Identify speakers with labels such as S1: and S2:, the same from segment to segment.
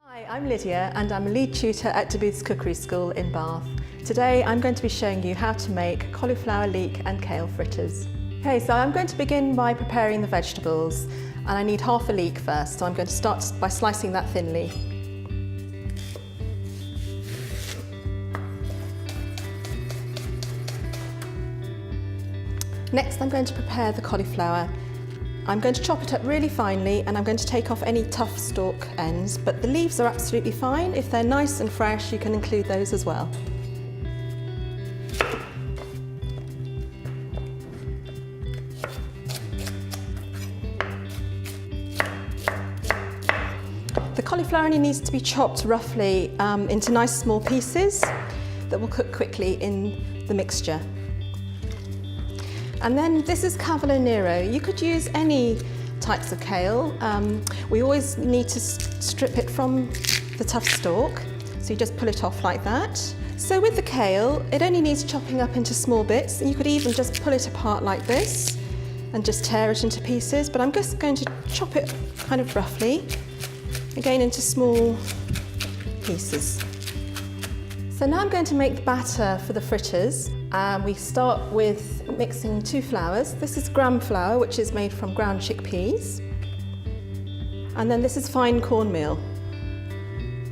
S1: Hi, I'm Lydia and I'm a lead tutor at Demuths Cookery School in Bath. Today I'm going to be showing you how to make cauliflower, leek and kale fritters. Okay, so I'm going to begin by preparing the vegetables and I need half a leek first, so I'm going to start by slicing that thinly. Next I'm going to prepare the cauliflower. I'm going to chop it up really finely and I'm going to take off any tough stalk ends, but the leaves are absolutely fine. If they're nice and fresh, you can include those as well. The cauliflower only needs to be chopped roughly into nice small pieces that will cook quickly in the mixture. And then this is Cavolo Nero. You could use any types of kale. We always need to strip it from the tough stalk, so you just pull it off like that. So with the kale, it only needs chopping up into small bits, and you could even just pull it apart like this and just tear it into pieces, but I'm just going to chop it kind of roughly, again into small pieces. So now I'm going to make the batter for the fritters. We start with mixing 2 flours. This is gram flour, which is made from ground chickpeas. And then this is fine cornmeal.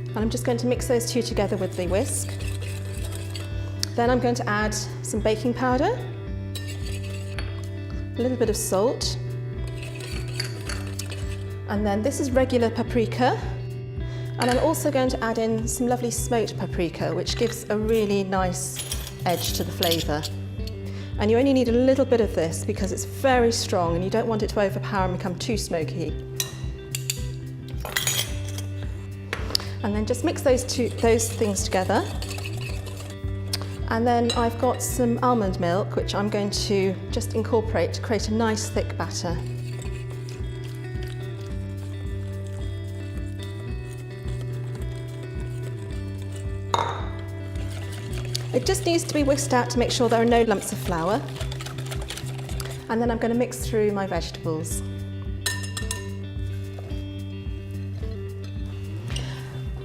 S1: And I'm just going to mix those 2 together with the whisk. Then I'm going to add some baking powder, a little bit of salt, and then this is regular paprika. And I'm also going to add in some lovely smoked paprika, which gives a really nice edge to the flavour. And you only need a little bit of this because it's very strong and you don't want it to overpower and become too smoky. And then just mix those things together. And then I've got some almond milk, which I'm going to just incorporate to create a nice thick batter. It just needs to be whisked out to make sure there are no lumps of flour. And then I'm going to mix through my vegetables.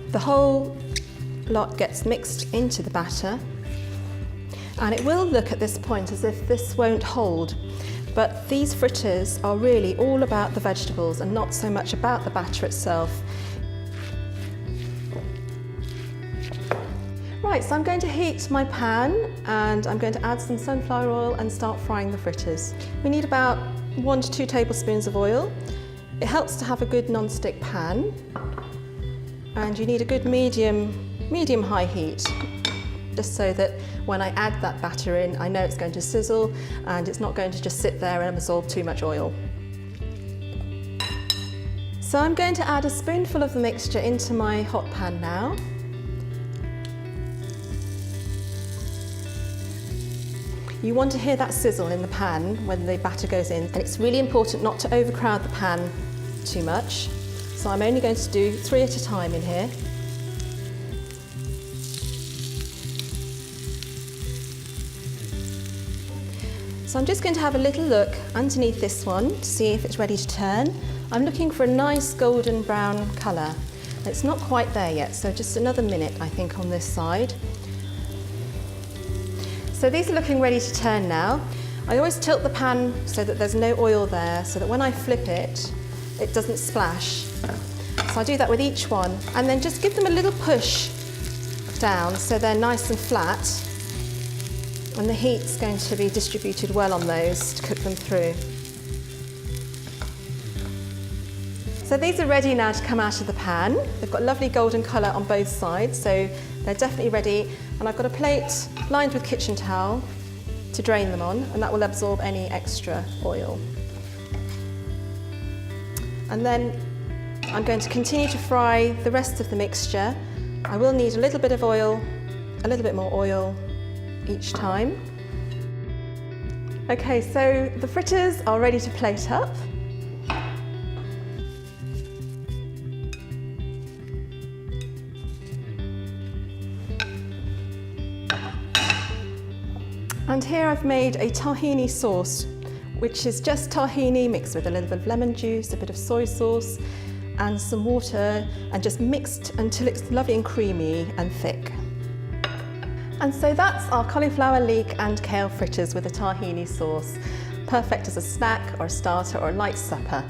S1: The whole lot gets mixed into the batter. And it will look at this point as if this won't hold. But these fritters are really all about the vegetables and not so much about the batter itself. Right, so I'm going to heat my pan and I'm going to add some sunflower oil and start frying the fritters. We need about 1 to 2 tablespoons of oil. It helps to have a good non-stick pan, and you need a good medium-high heat, just so that when I add that batter in, I know it's going to sizzle and it's not going to just sit there and absorb too much oil. So I'm going to add a spoonful of the mixture into my hot pan now. You want to hear that sizzle in the pan when the batter goes in, and it's really important not to overcrowd the pan too much. So I'm only going to do 3 at a time in here. So I'm just going to have a little look underneath this one to see if it's ready to turn. I'm looking for a nice golden brown colour. It's not quite there yet, so just another minute I think on this side. So these are looking ready to turn now. I always tilt the pan so that there's no oil there, so that when I flip it, it doesn't splash. So I do that with each one, and then just give them a little push down so they're nice and flat, and the heat's going to be distributed well on those to cook them through. So these are ready now to come out of the pan. They've got lovely golden colour on both sides, so they're definitely ready. And I've got a plate lined with kitchen towel to drain them on, and that will absorb any extra oil. And then I'm going to continue to fry the rest of the mixture. I will need a little bit of oil, a little bit more oil each time. Okay, so the fritters are ready to plate up. And here I've made a tahini sauce, which is just tahini mixed with a little bit of lemon juice, a bit of soy sauce, and some water and just mixed until it's lovely and creamy and thick. And so that's our cauliflower, leek and kale fritters with a tahini sauce. Perfect as a snack or a starter or a light supper.